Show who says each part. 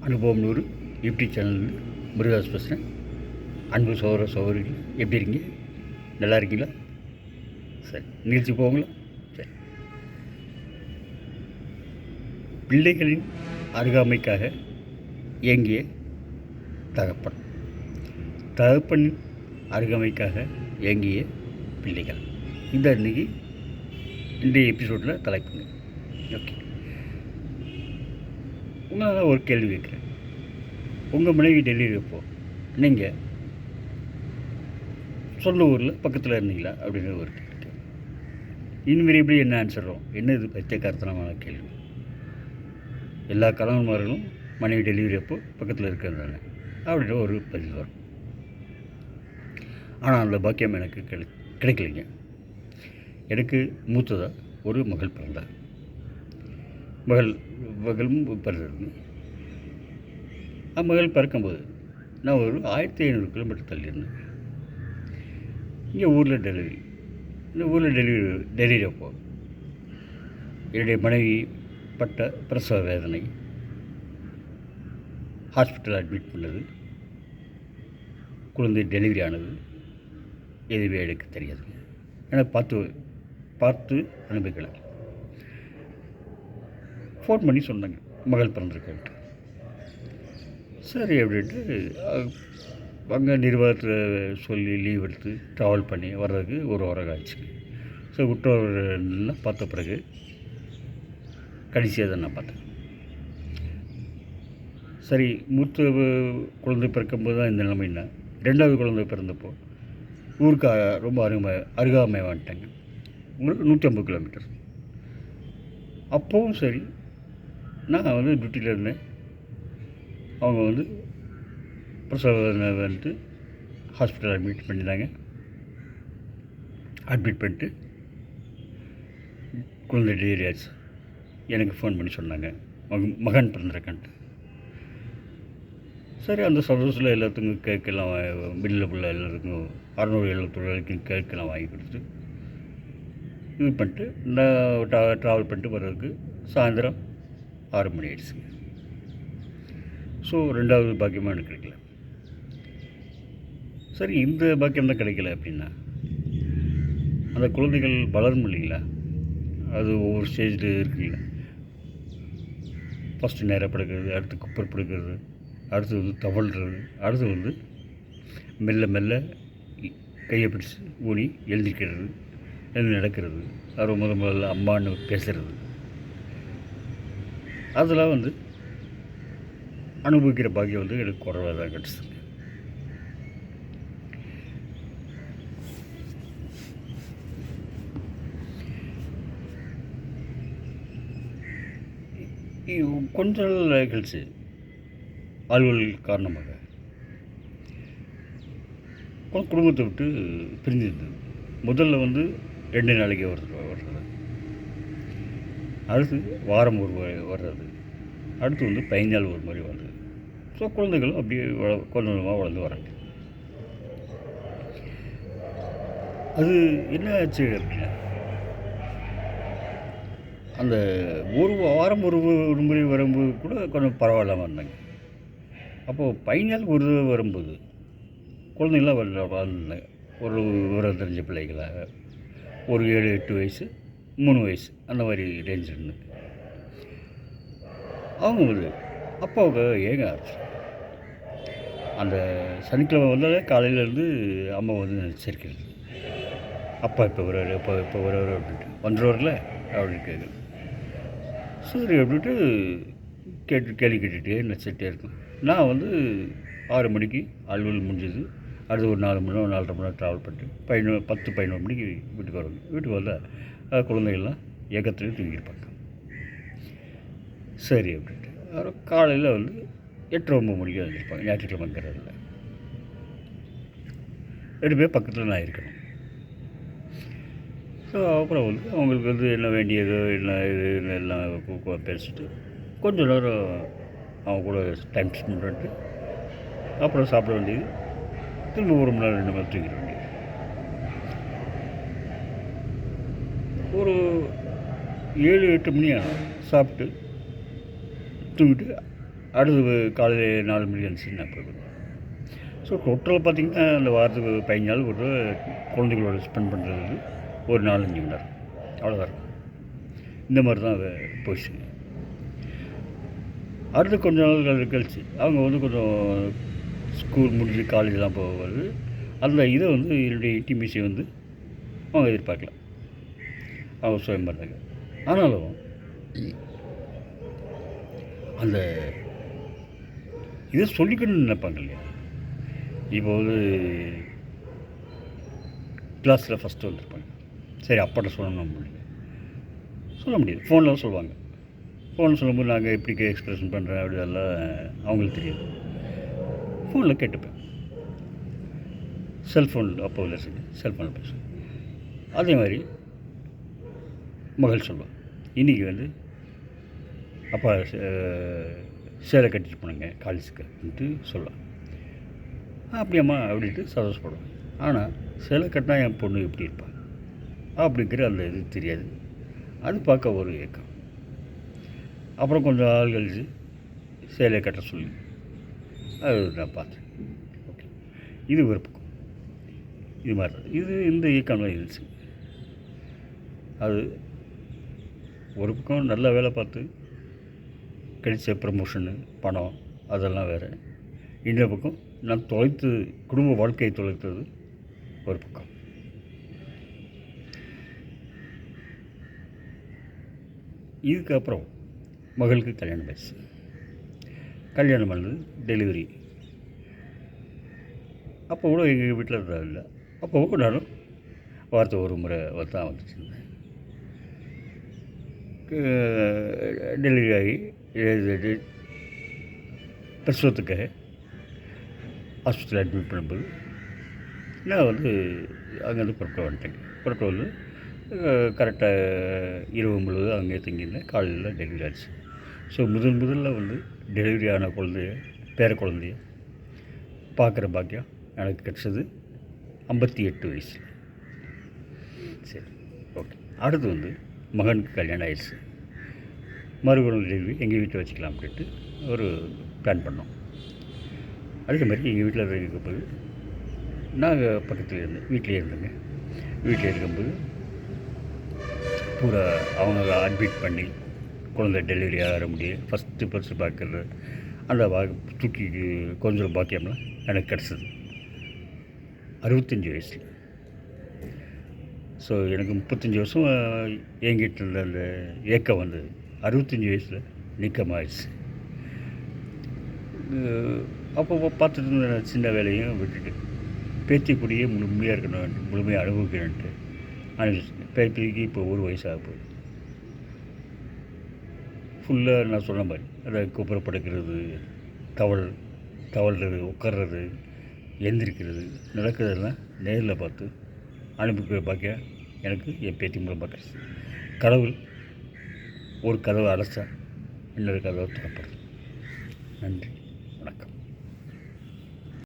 Speaker 1: அனுபவம் நூறு யூடியூப் சேனல்லேருந்து முருகாஸ் பேசுகிறேன். அன்பு சகோதர சகோதரிகள் எப்படி இருக்கீங்க? நல்லா இருக்கீங்களா? சரி, நிகழ்ச்சி போங்களா? சரி. பிள்ளைகளின் அருகாமைக்காக இயங்கிய தகப்பன், தகப்பனின் அருகாமைக்காக இயங்கிய பிள்ளைகள். இந்த இன்றைக்கி இன்றைய எபிசோடில் தலைப்புங்க. ஓகே, உங்களால் ஒரு கேள்வி கேட்குறேன். உங்கள் மனைவி டெலிவரி அப்போ நீங்கள் சொந்த ஊரில் பக்கத்தில் இருந்தீங்களா அப்படிங்கிற ஒரு கேள்வி. இன்வெரியபிளி என்ன ஆன்சரும்? என்ன இது பைத்தியக்காரத்தனமான கேள்வி? எல்லா கணவன்மார்களும் மனைவி டெலிவரி அப்போ பக்கத்தில் இருக்கிறதாங்க அப்படின்ற ஒரு பதில் வரும். ஆனால் அந்த பாக்கியம் எனக்கு கிடைக்கலைங்க. எனக்கு மூத்ததாக ஒரு மகள் பிறந்தார். மகளும் பிறந்தது. மகள் பிறக்கும்போது நான் ஒரு 1500 கிலோமீட்டர் தள்ளியிருந்தேன். இங்கே ஊரில் டெலிவரி. இந்த ஊரில் டெலிவரி அப்போ என்னுடைய மனைவி பட்ட பிரசவ வேதனை, ஹாஸ்பிட்டல் அட்மிட் பண்ணது, குழந்தை டெலிவரி ஆனது எதுவுமே எனக்கு தெரியாது. ஏன்னா பார்த்து அனுபவிக்கலை. ஃபோன் பண்ணி சொன்னாங்க மகள் பிறந்திருக்கேன்ட்டு. சரி அப்படின்ட்டு அங்கே நிர்வாகத்தை சொல்லி லீவ் எடுத்து ட்ராவல் பண்ணி வர்றதுக்கு ஒரு வாரம் ஆயிடுச்சு. ஸோ விட்டவரெல்லாம் பார்த்த பிறகு கடைசியாக தான் நான் பார்த்தேன். சரி, மூத்த குழந்தை பிறக்கும்போது தான் இந்த நிலைமைன்னா, 2வது குழந்தை பிறந்தப்போ ஊருக்கு ரொம்ப அருகாமை வந்துட்டாங்க. உங்களுக்கு 150 கிலோமீட்டர். அப்போவும் சரி, நான் வந்து டியூட்டியில் இருந்தேன். அவங்க வந்து பிரசவ வந்துட்டு ஹாஸ்பிட்டல் அட்மிட் பண்ணிட்டாங்க. அட்மிட் பண்ணிட்டு குழந்தை டெலிவரி ஆச்சு. எனக்கு ஃபோன் பண்ணி சொன்னாங்க மகன் பிறந்திருக்கேன்ட்டு. சரி, அந்த சந்தோஷத்தில் எல்லாத்துக்கும் கேட்கலாம், பில்லில் ஃபுல்லாக எல்லாத்துக்கும் 670 வரைக்கும் கேட்கலாம் வாங்கி கொடுத்து இது பண்ணிட்டு நான் ட்ராவல் பண்ணிட்டு வர்றதுக்கு சாயந்தரம் 6 மணி ஆயிடுச்சுங்க. ஸோ 2வது பாக்கியமாக எனக்கு கிடைக்கல. சரி, இந்த பாக்கியம் தான் கிடைக்கல அப்படின்னா அந்த குழந்தைகள் வளரும் இல்லைங்களா? அது ஒவ்வொரு ஸ்டேஜில் இருக்குங்களா? ஃபஸ்ட்டு நேராக படுக்கிறது, அடுத்து குப்பர் படுக்கிறது, அடுத்து வந்து தவழ்கிறது, அடுத்து வந்து மெல்ல மெல்ல கையை பிடிச்சி ஊனி எழுந்திக்கிறது, நடக்கிறது, அது முதல்ல அம்மான்னு பேசுகிறது, அதெல்லாம் வந்து அனுபவிக்கிற பாக்கியம் வந்து எனக்கு குறைவாக தான் கிடச்சிது. கொஞ்ச நாள் கழிச்சு அலுவல் காரணமாக குடும்பத்தை விட்டு பிரிஞ்சிருந்தது. முதல்ல வந்து 2 நாளைக்கு வர்றது, அடுத்து வாரம் ஒரு வர்றது, அடுத்து வந்து 15 நாள் ஒரு மாதிரி வர்றது. ஸோ குழந்தைகளும் அப்படியே கொஞ்சமாக வளர்ந்து வராங்க. அது என்ன ஆச்சு அப்படின்னா, அந்த ஒரு வாரம் ஒரு முறை வரும்போது கூட கொஞ்சம் பரவாயில்லாமல் இருந்தாங்க. அப்போது 15 நாள் ஒரு வரும்போது குழந்தைங்களாம் வளர்ந்தாங்க. ஒரு விவரம் தெரிஞ்ச பிள்ளைகளாக ஒரு 7-8 வயசு, 3 வயசு அந்த மாதிரி ரேஞ்ச் இருந்து அவங்க வந்து அப்பாவுக்கு ஏங்க ஆரம்பிச்சு. அந்த சனிக்கிழமை வந்தாலே காலையிலேருந்து அம்மா வந்து நினச்சிருக்கிறது, அப்பா இப்போ வர்றாரு, இப்போ வர்றாரு அப்படின்ட்டு, வந்துடுவார்ல அப்படின்னு கேட்குறது. சரி அப்படின்ட்டு கேள்வி கேட்டுகிட்டே நினச்சிட்டே இருக்கும். நான் வந்து 6 மணிக்கு அலுவல் முடிஞ்சது. அடுத்து ஒரு 4 மணி நேரம் 4:30 மணி நேரம் ட்ராவல் பண்ணிட்டு 10-11 மணிக்கு வீட்டுக்கு வரணும். வீட்டுக்கு வந்தால் குழந்தைகள்லாம் ஏக்கத்துலேயும் தூங்கியிருப்பாங்க. சரி அப்படின்ட்டு அப்புறம் காலையில் வந்து 8-9 மணிக்கு வந்துருப்பாங்க. ஞாயிற்றுக்கிழமைங்கிறதில்ல 2 பேர் பக்கத்தில் நான் இருக்கணும். ஸோ அப்புறம் வந்து அவங்களுக்கு வந்து என்ன வேண்டியதோ என்ன இது எல்லாம் பேசிட்டு கொஞ்சம் நேரம் அவங்க கூட டைம் ஸ்பெண்ட் பண்ணிட்டு அப்புறம் சாப்பிட வேண்டியது, திரும்ப 1 மணி நேரம் 2 மணி நேரம் தூங்கிட வேண்டியது. ஒரு 7-8 மணி ஆகும். சாப்பிட்டு தூங்கிட்டு அடுத்து காலையில் 4 மணிக்கு எழுந்துச்சி நான் போயிடுவேன். ஸோ டோட்டலாக பார்த்திங்கன்னா அந்த வாரத்துக்கு 15 நாள் ஒரு குழந்தைகளோட ஸ்பெண்ட் பண்ணுறது ஒரு 4-5 மணி நேரம் அவ்வளோதான் இருக்கும். இந்த மாதிரி தான் அது போச்சு. அடுத்து கொஞ்ச நாள் கழிச்சு அவங்க வந்து கொஞ்சம் ஸ்கூல் முடிஞ்சு காலேஜெலாம் போகும்போது அந்த இதை வந்து என்னுடைய இன்டிமேசி வந்து அவங்க எதிர்பார்க்கல. அவங்க சுயமாக இருந்தாங்க. ஆனாலும் அந்த இதை சொல்லிக்கணும்னு நினைப்பாங்க இல்லையா? இப்போ வந்து கிளாஸில் ஃபஸ்ட்டு வந்திருப்பாங்க. சரி அப்பாட்ட சொல்லணும் முடியல, சொல்ல முடியாது. ஃபோனில் சொல்லுவாங்க. ஃபோனில் சொல்லும்போது நாங்கள் எப்படி எக்ஸ்ப்ரெஷன் பண்ணுறேன் அப்படி எல்லாம் அவங்களுக்கு தெரியாது. ஃபோனில் கேட்டுப்பேன். செல்ஃபோன் அப்போ இல்லை, சரி செல்ஃபோனில் பேசுவேன். அதே மாதிரி மகள் சொல்லுவாள், இன்றைக்கி வந்து அப்பா சேலை கட்டிட்டு போனாங்க காலேஜுக்கு அப்படின்ட்டு சொல்லலாம். அப்படியாம்மா அப்படின்ட்டு சந்தோஷப்படுவேன். ஆனால் சேலை கட்டினா என் பொண்ணு எப்படி இருப்பாள் அப்படிங்கிற அந்த இது தெரியாது. அது பார்க்க ஒரு ஏக்கம். அப்புறம் கொஞ்சம் ஆள் கழிச்சு சேலையை கட்ட சொல்லி அது நான் பார்த்தேன். ஓகே, இது ஒரு பக்கம். இது மாதிரி தான் இது இந்த இயக்கம்லாம் இருந்துச்சு. அது ஒரு பக்கம் நல்ல வேலை பார்த்து கிடைச்ச ப்ரமோஷனு பணம் அதெல்லாம் வேறு. இன்னொரு பக்கம் நான் குடும்ப வாழ்க்கையை தொலைத்தது ஒரு பக்கம். இதுக்கப்புறம் மகளுக்கு கல்யாணம் ஆயிடுச்சு. கல்யாணம் பண்ணது டெலிவரி. அப்போ கூட எங்கள் வீட்டில் இருந்தால் இல்லை. அப்போ கூட நானும் வாரத்தை ஒரு முறை தான் வந்துச்சுருந்தேன். டெலிவரி ஆகி பிரசவத்துக்காக ஹாஸ்பிட்டலில் அட்மிட் பண்ணும்போது நான் வந்து அங்கேருந்து புறப்பட்டு வந்துட்டேன். புறப்பட்டு வந்து கரெக்டாக இரவு முழுவதும் அங்கேயே தங்கியிருந்தேன். காலையில் டெலிவரி ஆச்சு. ஸோ முதல்ல வந்து டெலிவரி ஆன பேர குழந்தைய பார்க்குற பாக்கியம் எனக்கு கிடச்சது 58 வயசு. சரி, ஓகே. அடுத்து வந்து மகனுக்கு கல்யாணம் ஆயிடுச்சு. மறுபடியும் டெலிவரி எங்கள் வீட்டில் வச்சுக்கலாம் அப்படின்ட்டு ஒரு பிளான் பண்ணோம். அதே மாதிரி எங்கள் வீட்டில் இருக்கும்போது நாங்கள் பக்கத்தில் இருந்தேன், வீட்டிலே இருந்தேங்க. வீட்டில் இருக்கும்போது பூரா அவங்க அட்மிட் பண்ணி குழந்தை டெலிவரி ஆகிற முடியும் ஃபஸ்ட்டு பார்க்குறது அந்த தூக்கி கொஞ்சம் பாக்கியம்லாம் எனக்கு கிடச்சிது 65 வயசில். ஸோ எனக்கு 35 வருஷம் ஏங்கிட்டு இருந்த அந்த ஏக்கம் வந்து 65 வயசில் நீக்கமாகிடுச்சு. அப்போ பார்த்துட்டு இருந்த சின்ன வேலையும் விட்டுட்டு பேத்திக்கூடியே முழுமையாக இருக்கணும், முழுமையாக அனுபவிக்கணுன்ட்டு அனுபவிச்சுட்டேன். பேத்திக்கு இப்போ 1 வயசாக போகுது. ஃபுல்லாக நான் சொன்ன மாதிரி அதை குப்புறப்படுக்கிறது, தவழ்கிறது, உட்கார்றது, எந்திரிக்கிறது, நடக்கிறதெல்லாம் நேரில் பார்த்து அனுப்பிக்கிற பாக்கியம் எனக்கு என் பேத்தி மூலமாக கிடச்சி. கடவுள் ஒரு கதவை அடைச்சா இன்னொரு கதவை திறப்படுறது. நன்றி.